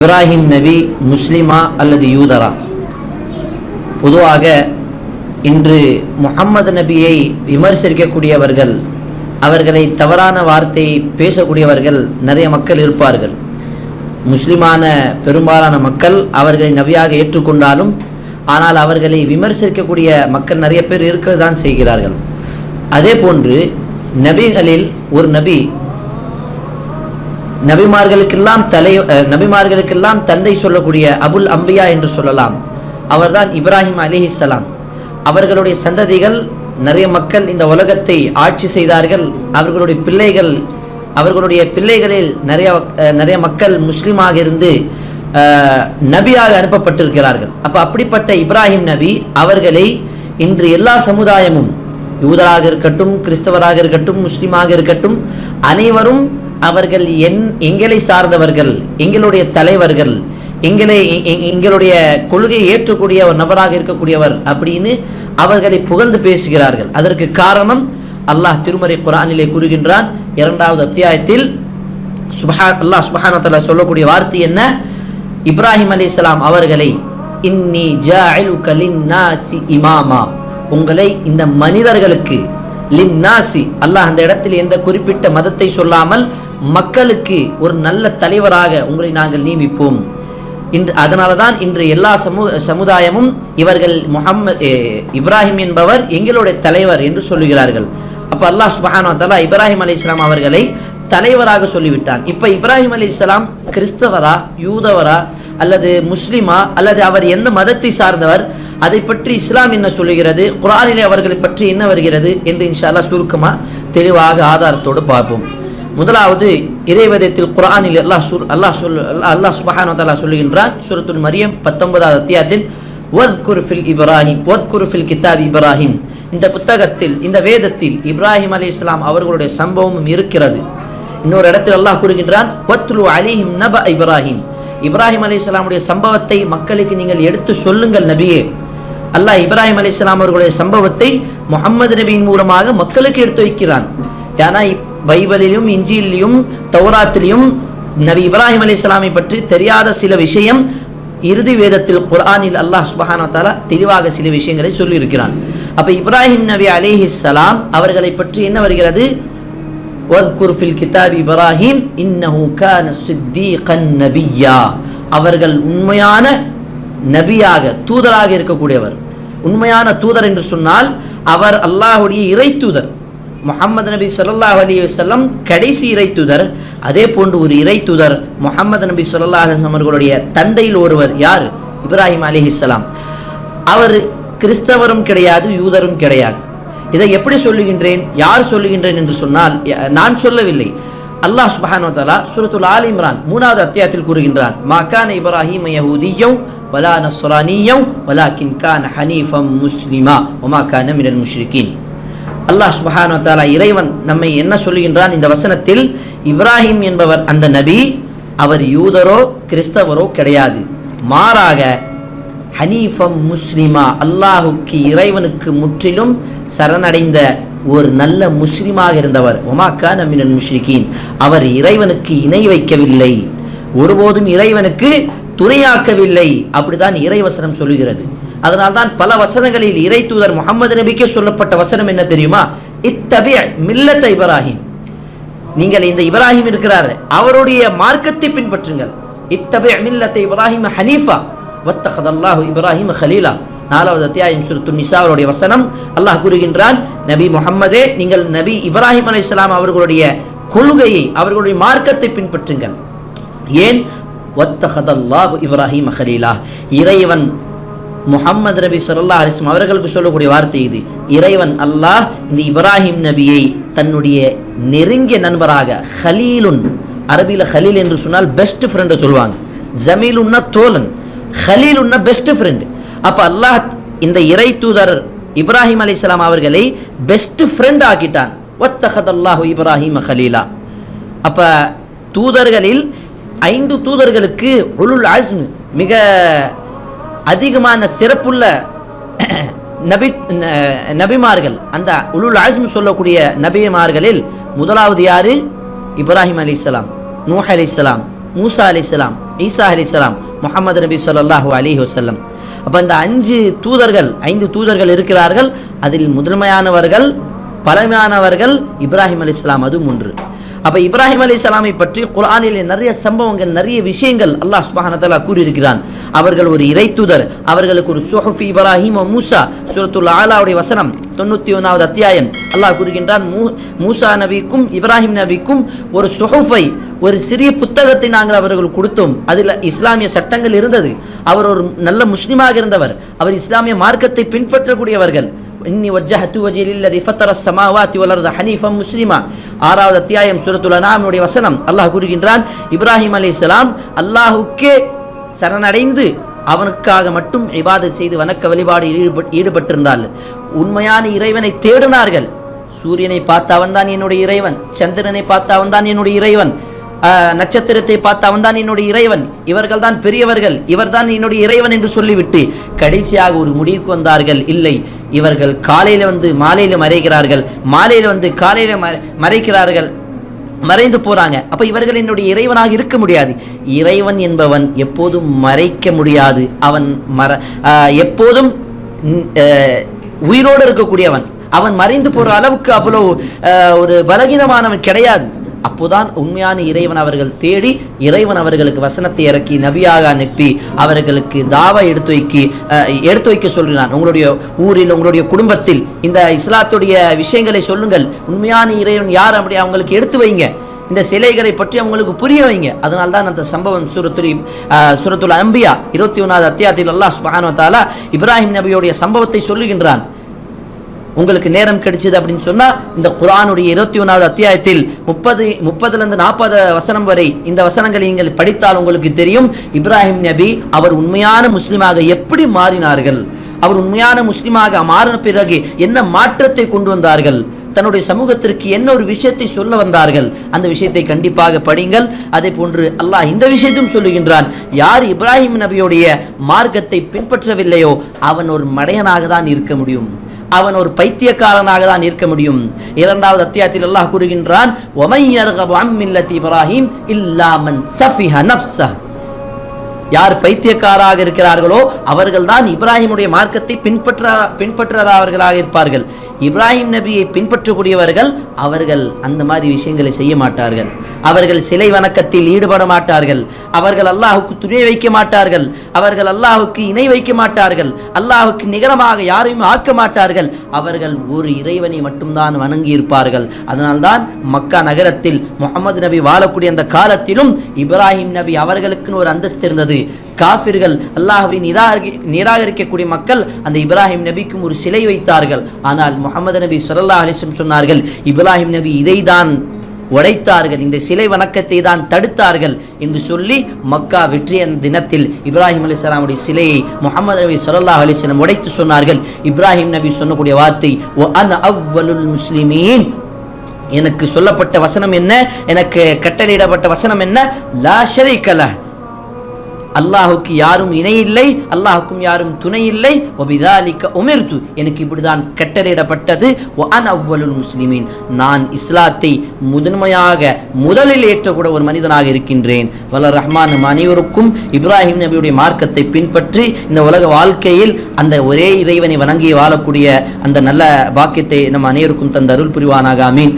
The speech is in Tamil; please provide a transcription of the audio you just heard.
இப்ராஹிம் நபி முஸ்லிமா அல்லது யூதரா? பொதுவாக இன்று முஹம்மது நபியை விமர்சிக்கக்கூடியவர்கள், அவர்களை தவறான வார்த்தை பேசக்கூடியவர்கள் நிறைய மக்கள் இருப்பார்கள். முஸ்லிமான பெரும்பாலான மக்கள் அவர்களை நபியாக ஏற்றுக்கொண்டாலும் ஆனால் அவர்களை விமர்சிக்கக்கூடிய மக்கள் நிறைய பேர் இருக்க தான் செய்கிறார்கள். அதே போன்று நபிகளில் ஒரு நபி, நபிமார்களுக்கெல்லாம் தந்தை சொல்லக்கூடிய அபுல் அம்பியா என்று சொல்லலாம். அவர்தான் இப்ராஹிம் அலைஹிஸ்ஸலாம். அவர்களுடைய சந்ததிகள் நிறைய மக்கள் இந்த உலகத்தை ஆட்சி செய்தார்கள். அவர்களுடைய பிள்ளைகளில் நிறைய மக்கள் முஸ்லீமாக இருந்து நபியாக அனுப்பப்பட்டிருக்கிறார்கள். அப்படிப்பட்ட இப்ராஹிம் நபி அவர்களை இன்று எல்லா சமுதாயமும், யூதராக இருக்கட்டும், கிறிஸ்தவராக இருக்கட்டும், முஸ்லீமாக இருக்கட்டும், அனைவரும் அவர்கள் எங்களை சார்ந்தவர்கள், எங்களுடைய தலைவர்கள், எங்களுடைய கொள்கையை ஏற்றக்கூடிய ஒரு நபராக இருக்கக்கூடியவர் அப்படின்னு அவர்களை புகழ்ந்து பேசுகிறார்கள். அதற்கு காரணம் அல்லாஹ் திருமறை குர்ஆனிலே கூறுகின்றான். 2வது அத்தியாயத்தில் அல்லாஹ் சுப்ஹானஹு வ தஆலா சொல்லக்கூடிய வார்த்தை என்ன? இப்ராஹிம் அலைஹிஸ்ஸலாம் அவர்களை இன்னி ஜாஇலுக லின்னாசி இமாமா, உங்களை இந்த மனிதர்களுக்கு, லின்னாசி, அல்லாஹ் அந்த இடத்தில் எந்த குறிப்பிட்ட மதத்தை சொல்லாமல் மக்களுக்கு ஒரு நல்ல தலைவராக உங்களை நாங்கள் நியமிப்போம். அதனால தான் இன்று எல்லா சமுதாயமும் இவர்கள் இப்ராஹிம் என்பவர் எங்களுடைய தலைவர் என்று சொல்லுகிறார்கள். அல்லாஹ் சுப்ஹானஹு வ தஆலா இப்ராஹிம் அலைஹிஸ்ஸலாம் அவர்களை தலைவராக சொல்லிவிட்டான். இப்ராஹிம் அலைஹிஸ்ஸலாம் கிறிஸ்தவரா, யூதவரா அல்லது முஸ்லிமா, அல்லது அவர் எந்த மதத்தை சார்ந்தவர், அதை பற்றி இஸ்லாம் என்ன சொல்லுகிறது, குர்ஆனிலே அவர்களை பற்றி என்ன வருகிறது என்று இன்ஷா அல்லாஹ் சுருக்கமாக தெளிவாக ஆதாரத்தோடு பார்ப்போம். முதலாவது, இறைவேதத்தில் குர்ஆனில் அல்லாஹ் சுப்ஹானஹு வ தஆலா சொல்லுகின்றான். சூரத்துல் மரியம் 19வது அத்தியாயத்தில் வஸ்குர் ஃபில் கிதாபி இப்ராஹிம், இந்த புத்தகத்தில், இந்த வேதத்தில் இப்ராஹிம் அலைஹிஸ்ஸலாம் அவர்களுடைய சம்பவமும் இருக்கிறது. இன்னொரு இடத்தில் அல்லாஹ் கூறுகின்றான், வத்லு அலைஹிம் நப இப்ராஹிம், இப்ராஹிம் அலைஹிஸ்ஸலாமுடைய சம்பவத்தை மக்களுக்கு நீங்கள் எடுத்து சொல்லுங்கள் நபியே. அல்லாஹ் இப்ராஹிம் அலைஹிஸ்ஸலாம் அவர்களுடைய சம்பவத்தை முஹம்மது நபியின் மூலமாக மக்களுக்கு எடுத்து வைக்கிறான். ஏன்னா பைபிளிலும், இன்ஜீலிலும், தௌராத்திலும் நபி இப்ராஹிம் அலைஹிஸ்ஸலாமை பற்றி தெரியாத சில விஷயம் இறுதி வேதத்தில் குர்ஆனில் அல்லாஹ் சுப்ஹானஹு வ தஆலா தெளிவாக சில விஷயங்களை சொல்லியிருக்கிறான். இப்ராஹிம் நபி அலைஹிஸ்ஸலாம் அவர்களை பற்றி என்ன வருகிறது? வஸ்குர் ஃபில் கிதாபி இப்ராஹிம் இன்னஹு கான சித்தீகன் நபிய்யா, அவர்கள் உண்மையான நபியாக, தூதராக இருக்கக்கூடியவர். உண்மையான தூதர் என்று சொன்னால் அவர் அல்லாஹ்வுடைய இறை தூதர். முஹம்மது நபி ஸல்லல்லாஹு அலைஹி வஸல்லம் கடைசி இறை தூதர். அதே போன்று ஒரு இறை தூதர் முஹம்மது நபி ஸல்லல்லாஹு அலைஹி வஸல்லம் அவர்களுடைய தந்தையில் ஒருவர் யார்? இப்ராஹிம் அலைஹிஸ்ஸலாம். அவர் கிறிஸ்தவரும் கிடையாது, யூதரும் கிடையாது. இதை எப்படி சொல்லுகின்றேன், யார் சொல்லுகின்றேன் என்று சொன்னால் நான் சொல்லவில்லை. அல்லாஹ் சுப்ஹானஹு வ தஆலா சூரத்துல் ஆல் இம்ரான் 3வது அத்தியாயத்தில் கூறுகின்றான், மா கான இப்ராஹீம் யஹூதிய்யன் வலா நஸ்ரானிய்யன் வலாக்கின் கான ஹனீஃபம் முஸ்லிமா வமா கான மினல் முஷ்ரிகீன். அல்லாஹ் சுப்ஹானஹு வ தஆலா இறைவன் நம்மை என்ன சொல்லுகின்றான் இந்த வசனத்தில்? இப்ராஹிம் என்பவர் அந்த நபி, அவர் யூதரோ கிறிஸ்தவரோ கிடையாது, மாறாக ஹனீஃபம் முஸ்லிமா, அல்லாஹுக்கு, இறைவனுக்கு முற்றிலும் சரணடைந்த ஒரு நல்ல முஸ்லிமாக இருந்தவர். வமா கான மினல் முஷ்ரிகீன், அவர் இறைவனுக்கு இணை வைக்கவில்லை, ஒருபோதும் இறைவனுக்கு துணையாக்கவில்லை. அப்படிதான் இறைவசனம் சொல்லுகிறது. அதனால்தான் பல வசனங்களில் இறை தூதர் முஹம்மது நபிக்கு சொல்லப்பட்ட வசனம் என்ன தெரியுமா? இத்தபி மில்லத்த இப்ராஹிம், நீங்கள் இந்த இப்ராஹிம் இருக்கிறார் அவருடைய மார்க்கத்தை பின்பற்றுங்கள். இத்தபி மில்லத்த இப்ராஹிம் ஹனீஃபா வத்தஹதல்லாஹு இப்ராஹிம் ஹலீலா. 4வது அத்தியாயம் சூரத்துன் நிசாவுடைய வசனம். அல்லாஹ் கூறுகின்றான், நபி முஹம்மதே, நீங்கள் நபி இப்ராஹிம் அலைஹிஸ்ஸலாம் அவர்களுடைய கொள்கையை, அவர்களுடைய மார்க்கத்தை பின்பற்றுங்கள். ஏன்? வத்தஹதல்லாஹு இப்ராஹிம் ஹலீலா, இறைவன் முஹம்மது நபி ஸல்லல்லாஹு அலைஹி வஸல்லம் அவர்களுக்கு சொல்லக்கூடிய வார்த்தை இது. இறைவன் அல்லாஹ் இந்த இப்ராஹிம் நபியை தன்னுடைய நெருங்கிய நண்பராக, ஹலீலுன், அரபியில் ஹலீல் என்று சொன்னால் பெஸ்ட் ஃப்ரெண்டு சொல்லுவாங்க. ஜமீலுன்னா தோழன், ஹலீலுன்னா பெஸ்ட் ஃப்ரெண்டு. அல்லாஹ் இந்த இறை தூதர் இப்ராஹிம் அலைஹிஸ்ஸலாம் அவர்களை பெஸ்ட் ஃப்ரெண்ட் ஆக்கிட்டான். வத்தஹதல்லாஹு இப்ராஹிம் ஹலீலா. தூதர்களில் 5 தூதர்களுக்கு உலுல் அஸ்ம், மிக அதிகமான சிறப்புள்ள நபிமார்கள், அந்த உலுல் அஸ்ம் சொல்லக்கூடிய நபிமார்களில் முதலாவது யாரு? இப்ராஹிம் அலைஹிஸ்ஸலாம், நூஹ் அலைஹிஸ்ஸலாம், மூசா அலைஹிஸ்ஸலாம் ஈசா அலைஹிஸ்ஸலாம், முஹம்மது நபி ஸல்லல்லாஹு அலைஹி வஸல்லம். அப்போ இந்த 5 தூதர்கள் இருக்கிறார்கள். அதில் முதன்மையானவர்கள், பழமையானவர்கள் இப்ராஹிம் அலைஹிஸ்ஸலாம், அதுவும் ஒன்று. அப்போ இப்ராஹிம் அலைஹிஸ்ஸலாமை பற்றி குர்ஆனிலே நிறைய சம்பவங்கள், நிறைய விஷயங்கள் அல்லாஹ் சுப்ஹானஹு வ தஆலா கூறியிருக்கிறான். அவர்கள் ஒரு இறை தூதர், அவர்களுக்கு ஒரு சுஹுஃப் இப்ராஹிம் வ மூசா, சூரத்துல் ஆலாவுடைய வசனம் 91வது அத்தியாயம் அல்லாஹ் கூறுகின்றான், மூசா நபிக்கும் இப்ராஹிம் நபிக்கும் ஒரு சுஹுஃபை, ஒரு சிறிய புத்தகத்தை நாங்கள் அவர்கள் கொடுத்தோம். அதில் இஸ்லாமிய சட்டங்கள் இருந்தது. அவர் ஒரு நல்ல முஸ்லிமாக இருந்தவர். அவர் இஸ்லாமிய மார்க்கத்தை பின்பற்றக்கூடியவர்கள். இன்னி வஜ்ஜஹது வஜ்ஹி லில்லதி ஃபத்தர ஸமாவாதி வல் அர்த ஹனீஃபன் முஸ்லிமா, 6வது அத்தியாயம் சூரத்துல் அன்ஆமுடைய வசனம் அல்லாஹ் கூறுகின்றான், இப்ராஹிம் அலைஹிஸ்ஸலாம் அல்லாஹ்வுக்கே சரணடைந்து அவனுக்காக மட்டும் இபாதத் செய்து வணக்க வழிபாடு ஈடுபட்டிருந்தால், உண்மையான இறைவனை தேடினார்கள். சூரியனை பார்த்து அவன்தான் என்னுடைய இறைவன், சந்திரனை பார்த்து அவன்தான் என்னுடைய இறைவன், நட்சத்திரத்தை பார்த்து அவன்தான் என்னுடைய இறைவன், இவர்கள் தான் பெரியவர்கள், இவர்தான் என்னுடைய இறைவன் என்று சொல்லிவிட்டு கடைசியாக ஒரு முடிவுக்கு வந்தார்கள், இல்லை, இவர்கள் காலையில் வந்து மாலையில் மறைகிறார்கள், மாலையில் வந்து காலையில் மறைக்கிறார்கள், மறைந்து போறாங்க. அப்ப இவர்கள் என்னுடைய இறைவனாக இருக்க முடியாது. இறைவன் என்பவன் எப்போதும் மறைக்க முடியாது. அவன் எப்போதும் உயிரோடு இருக்கக்கூடியவன். அவன் மறைந்து போற அளவுக்கு அவ்வளோ ஒரு பலகீனமானவன் கிடையாது. அப்போதான் உண்மையான இறைவன் அவர்கள் தேடி, இறைவன் அவர்களுக்கு வசனத்தை இறக்கி நபியாக அனுப்பி அவர்களுக்கு தாவா எடுத்து வைக்க சொல்கிறான். உங்களுடைய ஊரில், உங்களுடைய குடும்பத்தில் இந்த இஸ்லாத்துடைய விஷயங்களை சொல்லுங்கள், உண்மையான இறைவன் யார் அப்படி அவங்களுக்கு எடுத்து வைங்க, இந்த சிலைகளை பற்றி அவங்களுக்கு புரிய வைங்க. அதனால்தான் அந்த சம்பவம் சூரத்துல் அம்பியா 21வது அத்தியாயத்தில் அல்லாஹ் சுப்ஹானஹு வ தஆலா இப்ராஹிம் நபியுடைய சம்பவத்தை சொல்லுகின்றான். உங்களுக்கு நேரம் கிடைச்சது அப்படின்னு சொன்னா இந்த குர்ஆனுடைய 21வது அத்தியாயத்தில் 30லிருந்து 40 வசனம் வரை இந்த வசனங்களை நீங்கள் படித்தால் உங்களுக்கு தெரியும், இப்ராஹிம் நபி அவர் உண்மையான முஸ்லிமாக எப்படி மாறினார்கள், அவர் உண்மையான முஸ்லிமாக மாறின பிறகு என்ன மாற்றத்தை கொண்டு வந்தார்கள், தன்னுடைய சமூகத்திற்கு என்ன ஒரு விஷயத்தை சொல்ல வந்தார்கள். அந்த விஷயத்தை கண்டிப்பாக படிங்கள். அதே போன்று அல்லாஹ் இந்த விஷயத்தையும் சொல்லுகின்றான், யார் இப்ராஹிம் நபியுடைய மார்க்கத்தை பின்பற்றவில்லையோ அவன் ஒரு மடையனாக தான் இருக்க முடியும், அவன் ஒரு பைத்தியக்காரனாக தான் இருக்க முடியும். 2வது அத்தியாயத்தில் அல்லாஹ் கூறுகின்றான், வமன் யர்கபு அன் மில்லத்தி இப்ராஹிம் இல்லா மன் ஸஃபிஹ நஃப்ஸஹ், யார் பைத்தியக்காராக இருக்கிறார்களோ அவர்கள் தான் இப்ராஹிமுடைய மார்க்கத்தை பின்பற்றாதவர்களாக இருப்பார்கள். இப்ராஹிம் நபியை பின்பற்றக்கூடியவர்கள் அவர்கள் அந்த மாதிரி விஷயங்களை செய்ய மாட்டார்கள். அவர்கள் சிலை வணக்கத்தில் ஈடுபட மாட்டார்கள். அவர்கள் அல்லாஹுக்கு துணை வைக்க மாட்டார்கள். அவர்கள் அல்லாஹுக்கு இணை வைக்க மாட்டார்கள். அல்லாஹுக்கு நிகரமாக யாரையும் ஆக்க மாட்டார்கள். அவர்கள் ஒரு இறைவனை மட்டும்தான் வணங்கி இருப்பார்கள். அதனால்தான் மக்கா நகரத்தில் முஹம்மது நபி வாழக்கூடிய அந்த காலத்திலும் இப்ராஹிம் நபி அவர்களுக்குன்னு ஒரு அந்தஸ்து இருந்தது. காஃபிர்கள், அல்லாஹ்வை நிராகரிக்கக்கூடிய மக்கள் அந்த இப்ராஹிம் நபிக்கும் ஒரு சிலை வைத்தார்கள். ஆனால் முஹம்மது நபி ஸல்லல்லாஹு அலைஹி வஸல்லம் சொன்னார்கள், இப்ராஹிம் நபி இதை தான் உடைத்தார்கள், இந்த சிலை வணக்கத்தை தான் தடுத்தார்கள் என்று சொல்லி மக்கா வெற்றிய தினத்தில் இப்ராஹிம் அலைஹிஸ்ஸலாமுடைய சிலையை முஹம்மது நபி ஸல்லல்லாஹு அலைஹி வஸல்லம் உடைத்து சொன்னார்கள். இப்ராஹிம் நபி சொன்னக்கூடிய வார்த்தை, வ அன அவ்வலுல் முஸ்லிமீன், எனக்கு சொல்லப்பட்ட வசனம் என்ன, எனக்கு கட்டளையிடப்பட்ட வசனம் என்ன, லா ஷரீக லஹ், அல்லாஹுக்கு யாரும் இணை இல்லை, அல்லாஹுக்கும் யாரும் துணை இல்லை, வபிதாலிக உமிர்து, எனக்கு இப்படிதான் கட்டளையிடப்பட்டது, வ அன அவ்வலுல் முஸ்லிமீன், நான் இஸ்லாத்தை முதலில் ஏற்றக்கூட ஒரு மனிதனாக இருக்கின்றேன். வல்ல ரஹ்மான் அனைவருக்கும் இப்ராஹிம் நபியுடைய மார்க்கத்தை பின்பற்றி இந்த உலக வாழ்க்கையில் அந்த ஒரே இறைவனை வணங்கி வாழக்கூடிய அந்த நல்ல பாக்கியத்தை நம் அனைவருக்கும் தந்த அருள் புரிவானாக. ஆமீன்.